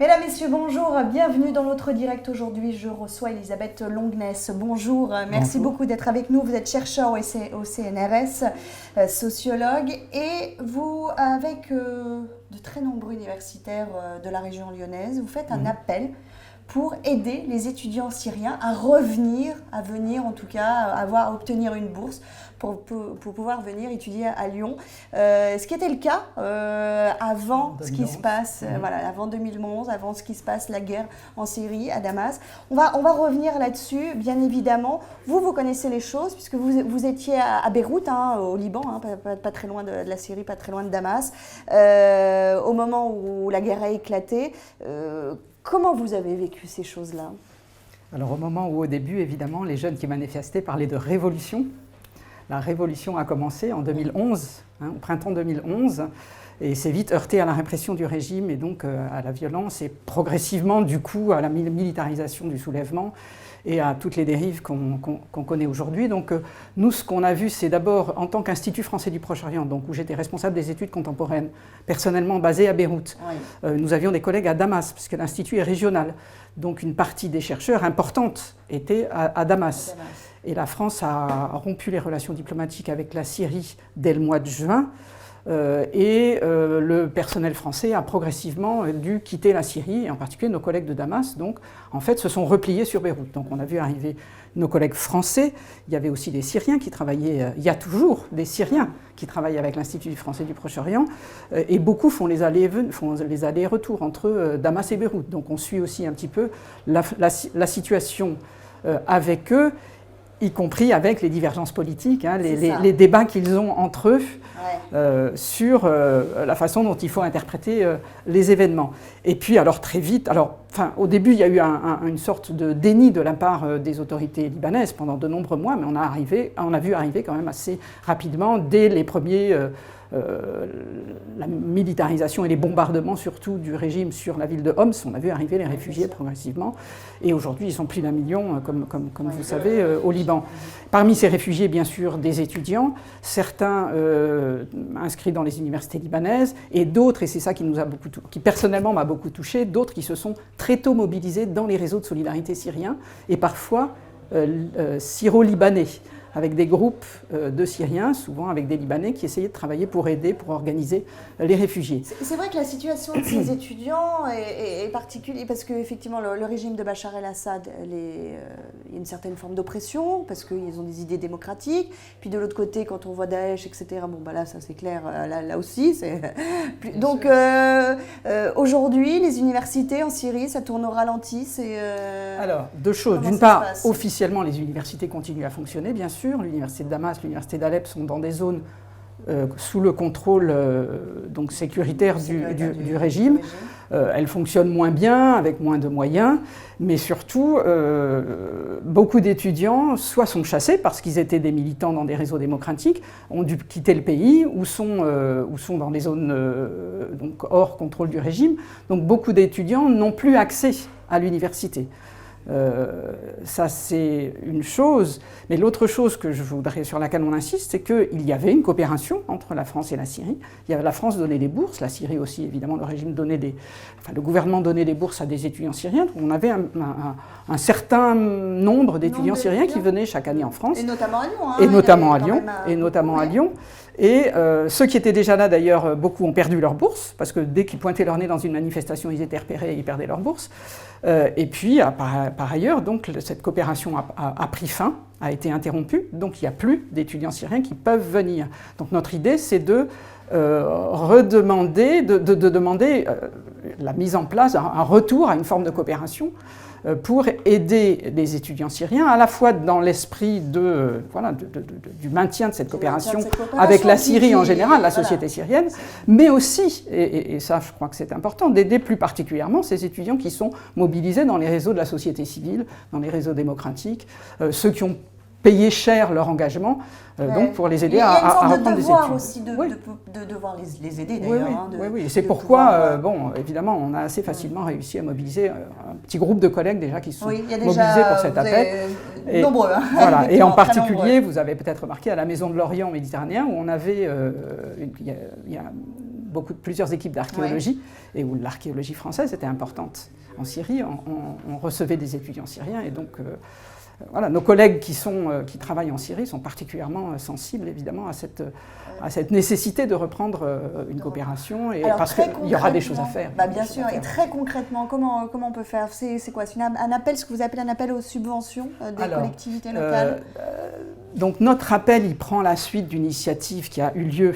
Mesdames, Messieurs, bonjour, bienvenue dans notre direct aujourd'hui. Je reçois Elisabeth Longness. Bonjour, merci beaucoup d'être avec nous. Vous êtes chercheur au CNRS, sociologue, et vous, avec de très nombreux universitaires de la région lyonnaise, vous faites un appel pour aider les étudiants syriens à revenir, à venir en tout cas, à obtenir une bourse pour pouvoir venir étudier à Lyon. Ce qui était le cas avant 2011. Ce qui se passe, voilà, avant 2011, avant ce qui se passe, la guerre en Syrie, à Damas. On va revenir là-dessus, bien évidemment. Vous connaissez les choses, puisque vous étiez à Beyrouth, au Liban, pas très loin de la Syrie, pas très loin de Damas, au moment où la guerre a éclaté. Comment vous avez vécu ces choses-là? Alors au moment où, au début, évidemment, les jeunes qui manifestaient parlaient de révolution. La révolution a commencé en 2011, au printemps 2011, et s'est vite heurté à la répression du régime et donc à la violence et progressivement, du coup, à la militarisation du soulèvement et à toutes les dérives qu'on connaît aujourd'hui. Donc nous, ce qu'on a vu, c'est d'abord, en tant qu'Institut français du Proche-Orient, donc où j'étais responsable des études contemporaines, personnellement basé à Beyrouth. Oui. Nous avions des collègues à Damas, puisque l'Institut est régional. Donc une partie des chercheurs importantes était à Damas. Et la France a rompu les relations diplomatiques avec la Syrie dès le mois de juin. Le personnel français a progressivement dû quitter la Syrie, et en particulier nos collègues de Damas, donc en fait se sont repliés sur Beyrouth. Donc on a vu arriver nos collègues français, il y avait aussi des Syriens qui travaillaient, il y a toujours des Syriens qui travaillent avec l'Institut français du Proche-Orient, et beaucoup font les allers-retours entre Damas et Beyrouth. Donc on suit aussi un petit peu la situation avec eux, y compris avec les divergences politiques, les débats qu'ils ont entre eux sur la façon dont il faut interpréter les événements. Et puis, alors très vite, au début, il y a eu une sorte de déni de la part des autorités libanaises pendant de nombreux mois, mais on a vu arriver quand même assez rapidement, dès les premiers... la militarisation et les bombardements surtout du régime sur la ville de Homs, on a vu arriver les réfugiés progressivement, et aujourd'hui ils sont plus d'1 million comme vous savez au Liban. Parmi ces réfugiés, bien sûr, des étudiants, certains inscrits dans les universités libanaises, et d'autres, et c'est ça qui personnellement m'a beaucoup touché, d'autres qui se sont très tôt mobilisés dans les réseaux de solidarité syriens, et parfois syro-libanais, avec des groupes de Syriens, souvent avec des Libanais, qui essayaient de travailler pour aider, pour organiser les réfugiés. C'est vrai que la situation de ces étudiants est particulière, parce qu'effectivement, le régime de Bachar el-Assad, il y a une certaine forme d'oppression, parce qu'ils ont des idées démocratiques. Puis de l'autre côté, quand on voit Daesh, etc., là, ça c'est clair, là aussi. Donc, aujourd'hui, les universités en Syrie, ça tourne au ralenti. Alors, deux choses. D'une part, officiellement, les universités continuent à fonctionner, bien sûr. L'université de Damas, l'université d'Alep sont dans des zones sous le contrôle donc sécuritaire du régime. Elles fonctionnent moins bien, avec moins de moyens, mais surtout, beaucoup d'étudiants soit sont chassés parce qu'ils étaient des militants dans des réseaux démocratiques, ont dû quitter le pays, ou sont dans des zones donc hors contrôle du régime. Donc beaucoup d'étudiants n'ont plus accès à l'université. Ça c'est une chose, mais l'autre chose sur laquelle on insiste, c'est qu'il y avait une coopération entre la France et la Syrie. La France donnait des bourses, la Syrie aussi, évidemment, le gouvernement donnait des bourses à des étudiants syriens. On avait un certain nombre d'étudiants syriens qui venaient chaque année en France. Et notamment à Lyon. Et notamment à Lyon. Et ceux qui étaient déjà là, d'ailleurs, beaucoup ont perdu leur bourse, parce que dès qu'ils pointaient leur nez dans une manifestation, ils étaient repérés et ils perdaient leur bourse. Et puis, par ailleurs, donc, cette coopération a pris fin, a été interrompue, donc il n'y a plus d'étudiants syriens qui peuvent venir. Donc notre idée, c'est de redemander, de demander la mise en place, un retour à une forme de coopération pour aider les étudiants syriens, à la fois dans l'esprit du maintien de cette coopération avec la Syrie en général, la société syrienne, mais aussi, et ça je crois que c'est important, d'aider plus particulièrement ces étudiants qui sont mobilisés dans les réseaux de la société civile, dans les réseaux démocratiques, ceux qui ont payé cher leur engagement, donc pour les aider à reprendre des études. Il y a aussi de devoir les aider d'ailleurs. Oui. C'est pourquoi, évidemment, on a assez facilement réussi à mobiliser un petit groupe de collègues déjà qui sont mobilisés pour cet appel. Nombreux. Voilà. Et en particulier, vous avez peut-être remarqué, à la Maison de l'Orient méditerranéen, où on avait, il y a plusieurs équipes d'archéologie, et où l'archéologie française était importante en Syrie. On recevait des étudiants syriens, et donc voilà, nos collègues qui travaillent en Syrie sont particulièrement sensibles évidemment à cette nécessité de reprendre une coopération, et parce qu'il y aura des choses à faire. Bien sûr, et très concrètement, comment on peut faire? C'est quoi? C'est un appel, ce que vous appelez un appel aux subventions des collectivités locales? Donc notre appel, il prend la suite d'une initiative qui a eu lieu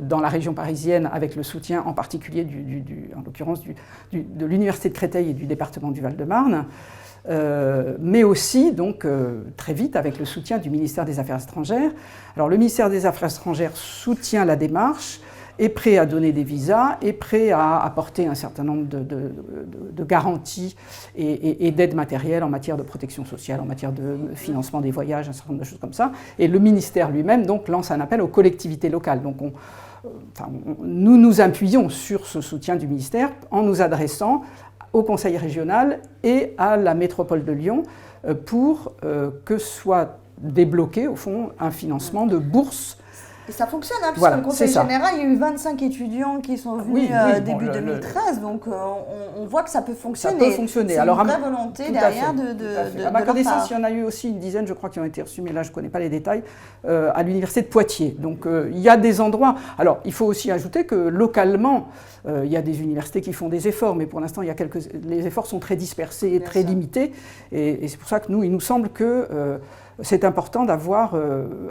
dans la région parisienne avec le soutien en particulier, en l'occurrence, de l'Université de Créteil et du département du Val-de-Marne. Mais aussi, donc, très vite, avec le soutien du ministère des Affaires étrangères. Alors, le ministère des Affaires étrangères soutient la démarche, est prêt à donner des visas, est prêt à apporter un certain nombre de garanties et d'aides matérielles en matière de protection sociale, en matière de financement des voyages, un certain nombre de choses comme ça. Et le ministère lui-même, donc, lance un appel aux collectivités locales. Donc, nous nous appuyons sur ce soutien du ministère en nous adressant au Conseil régional et à la métropole de Lyon pour que soit débloqué, au fond, un financement de bourse. Et ça fonctionne, puisque voilà, le Conseil général, il y a eu 25 étudiants qui sont venus début 2013, donc on voit que ça peut fonctionner. Ça peut fonctionner. C'est une vraie volonté derrière de à ma connaissance, il y en a eu aussi une dizaine, je crois, qui ont été reçus, mais là, je ne connais pas les détails, à l'université de Poitiers. Donc, il y a des endroits... Alors, il faut aussi ajouter que localement, il y a des universités qui font des efforts, mais pour l'instant, les efforts sont très dispersés et très limités. Et c'est pour ça que il nous semble que c'est important d'avoir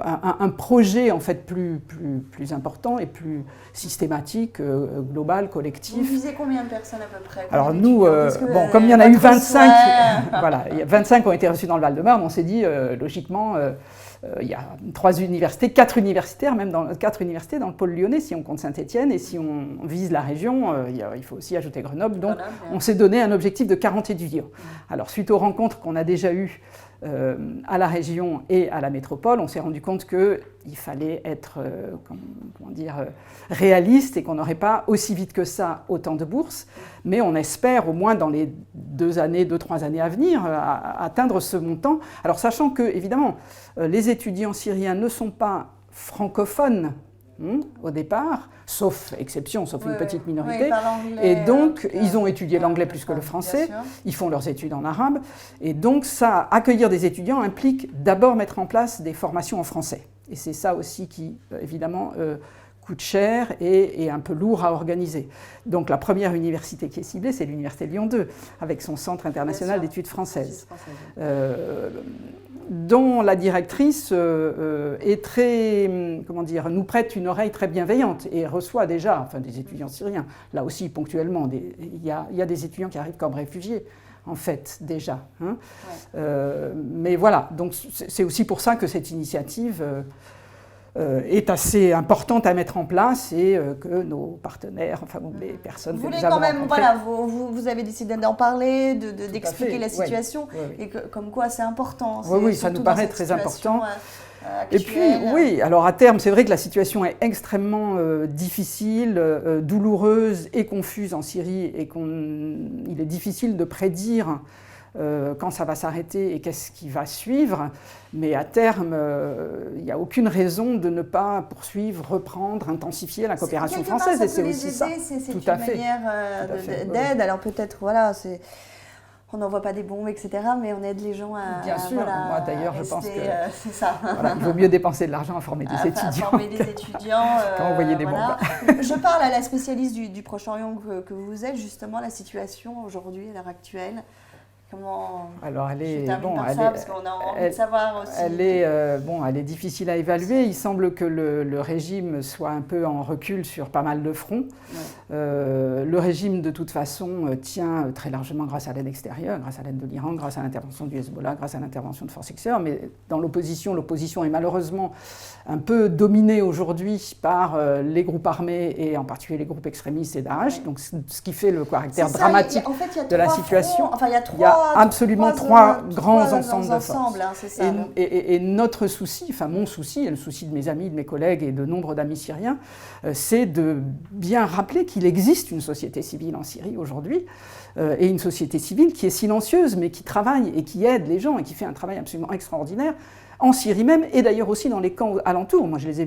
un projet en fait plus important et plus systématique, global, collectif. Vous visez combien de personnes à peu près? Alors nous, comme il y en a eu 25, voilà, 25 ont été reçus dans le Val-de-Marne, on s'est dit logiquement, il y a 4 universités même dans 4 universités dans le pôle lyonnais si on compte Saint-Étienne, et si on vise la région, il faut aussi ajouter Grenoble. Donc on s'est donné un objectif de 40 étudiants. Alors suite aux rencontres qu'on a déjà eues à la région et à la métropole, on s'est rendu compte qu'il fallait être réaliste et qu'on n'aurait pas aussi vite que ça autant de bourses, mais on espère au moins dans les 2-3 années à venir atteindre ce montant. Alors sachant que, évidemment, les étudiants syriens ne sont pas francophones au départ, sauf exception, sauf une petite minorité. Et donc, ils ont étudié l'anglais plus que le français, ils font leurs études en arabe. Et donc, accueillir des étudiants implique d'abord mettre en place des formations en français. Et c'est ça aussi qui, évidemment, coûte cher et est un peu lourd à organiser. Donc, la première université qui est ciblée, c'est l'Université Lyon 2, avec son Centre international d'études françaises. Dont la directrice est très, nous prête une oreille très bienveillante et reçoit déjà des étudiants syriens. Là aussi, ponctuellement, il y a des étudiants qui arrivent comme réfugiés, en fait, déjà. Mais voilà, donc c'est aussi pour ça que cette initiative est assez importante à mettre en place et que nos partenaires, les personnes que nous avons rencontrées... Vous avez décidé d'en parler, d'expliquer la situation, et comme quoi c'est important. Oui, ça nous paraît très important. Et puis, alors à terme, c'est vrai que la situation est extrêmement difficile, douloureuse et confuse en Syrie, et il est difficile de prédire quand ça va s'arrêter et qu'est-ce qui va suivre. Mais à terme, il n'y a aucune raison de ne pas poursuivre, reprendre, intensifier la coopération française. Et c'est aussi ça. C'est une manière d'aide. Alors peut-être, on n'envoie pas des bombes, etc., mais on aide les gens à... Bien sûr, moi d'ailleurs, je pense que c'est ça. Il vaut mieux dépenser de l'argent à former des étudiants. Qu'à envoyer des bombes. Je parle à la spécialiste du Proche-Orient que vous êtes, justement, la situation aujourd'hui, à l'heure actuelle. Alors elle est, parce qu'on a envie de savoir aussi. Elle est difficile à évaluer. Il semble que le régime soit un peu en recul sur pas mal de fronts. Le régime, de toute façon, tient très largement grâce à l'aide extérieure, grâce à l'aide de l'Iran, grâce à l'intervention du Hezbollah, grâce à l'intervention de forces extérieures. Mais dans l'opposition est malheureusement un peu dominée aujourd'hui par les groupes armés et en particulier les groupes extrémistes et Daesh. Donc ce qui fait le caractère dramatique de la situation. Il y a absolument trois grands ensembles de forces. Et notre souci, mon souci, et le souci de mes amis, de mes collègues et de nombre d'amis syriens, c'est de bien rappeler qu'il existe une société civile en Syrie aujourd'hui, et une société civile qui est silencieuse, mais qui travaille et qui aide les gens et qui fait un travail absolument extraordinaire en Syrie même, et d'ailleurs aussi dans les camps alentours. Moi, je les ai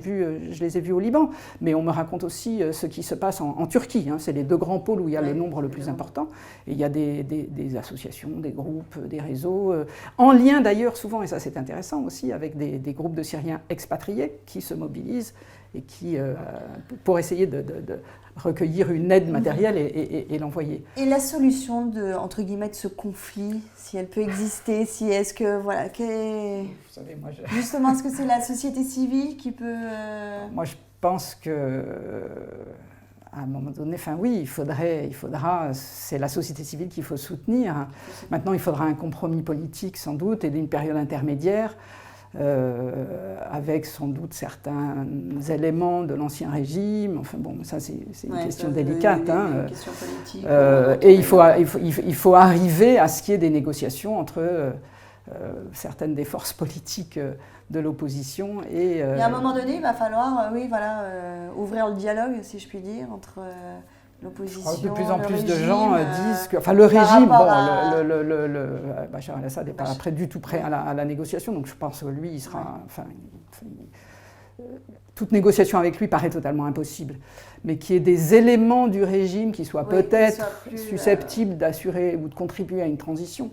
vus au Liban, mais on me raconte aussi ce qui se passe en Turquie. Hein. C'est les deux grands pôles où il y a le nombre le plus important. Et il y a des associations, des groupes, des réseaux, en lien d'ailleurs souvent, et ça c'est intéressant aussi, avec des groupes de Syriens expatriés qui se mobilisent et qui, pour essayer de recueillir une aide matérielle et l'envoyer. Et la solution entre guillemets de ce conflit, si elle peut exister, si est-ce que voilà, vous savez, moi, justement, est-ce que c'est la société civile qui peut Moi, je pense que à un moment donné, enfin oui, il faudra, c'est la société civile qu'il faut soutenir. Maintenant, il faudra un compromis politique sans doute et une période intermédiaire. Avec sans doute certains éléments de l'ancien régime. Enfin bon, ça c'est une question délicate. Une question politique. Et il faut arriver à ce qu'il y ait des négociations entre certaines des forces politiques de l'opposition. Et à un moment donné, il va falloir ouvrir le dialogue, si je puis dire, entre l'opposition. De plus en plus régime, de gens disent que le régime, Bachar el-Assad n'est pas du tout prêt à la négociation, donc je pense que lui, il sera. Toute négociation avec lui paraît totalement impossible, mais qu'il y ait des éléments du régime qui soient peut-être susceptibles d'assurer ou de contribuer à une transition.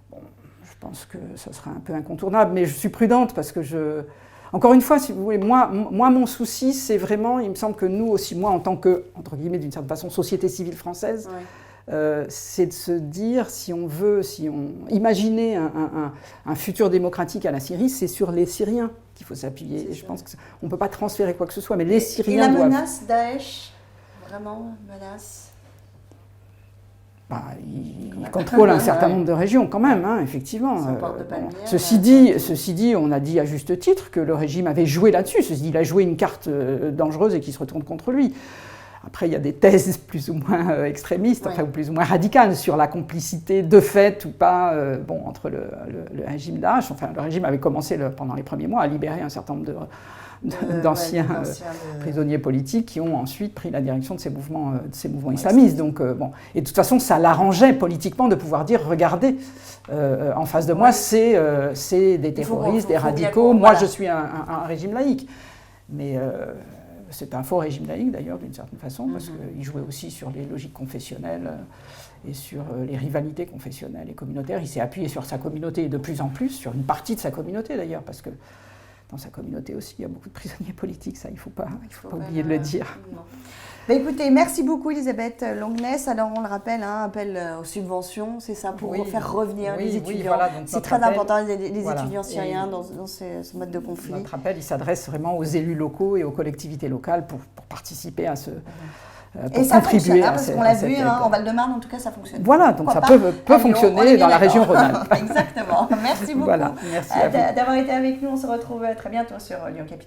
Bon, je pense que ça sera un peu incontournable, mais je suis prudente parce que encore une fois, si vous voulez, moi, mon souci, c'est vraiment, il me semble que nous aussi, moi, en tant que, entre guillemets, d'une certaine façon, société civile française, c'est de se dire, si on imaginer un futur démocratique à la Syrie, c'est sur les Syriens qu'il faut s'appuyer. Et je pense qu'on ne peut pas transférer quoi que ce soit, mais les Syriens doivent... Et la menace Daesh, vraiment, menace il contrôle un certain nombre de régions quand même, hein, effectivement. Ceci dit, on a dit à juste titre que le régime avait joué là-dessus. Ceci dit, il a joué une carte dangereuse et qui se retourne contre lui. Après, il y a des thèses plus ou moins extrémistes, ou plus ou moins radicales sur la complicité de fait ou pas entre le régime Daesh. Enfin, le régime avait commencé pendant les premiers mois à libérer un certain nombre d'anciens prisonniers politiques qui ont ensuite pris la direction de ces mouvements islamistes. Donc, Et de toute façon, ça l'arrangeait politiquement de pouvoir dire, regardez, en face de moi, c'est des terroristes, des radicaux, moi je suis un régime laïque. Mais c'est un faux régime laïque d'ailleurs, d'une certaine façon, parce qu'il jouait aussi sur les logiques confessionnelles et sur les rivalités confessionnelles et communautaires. Il s'est appuyé sur sa communauté, et de plus en plus, sur une partie de sa communauté d'ailleurs, parce que dans sa communauté aussi, il y a beaucoup de prisonniers politiques, ça, il ne faut pas oublier de le dire. Écoutez, merci beaucoup Elisabeth Longness. Alors on le rappelle, appel aux subventions, c'est ça, pour faire revenir les étudiants. Voilà, c'est très important, les étudiants syriens dans ce mode de conflit. Notre appel, il s'adresse vraiment aux élus locaux et aux collectivités locales pour participer à ce... Et ça fonctionne, parce qu'on l'a vu, en Val-de-Marne, en tout cas, ça fonctionne. Voilà, donc ça peut fonctionner dans la région Rhône-Alpes. Exactement. Merci beaucoup merci d'avoir été avec nous. On se retrouve très bientôt sur Lyon Capitale.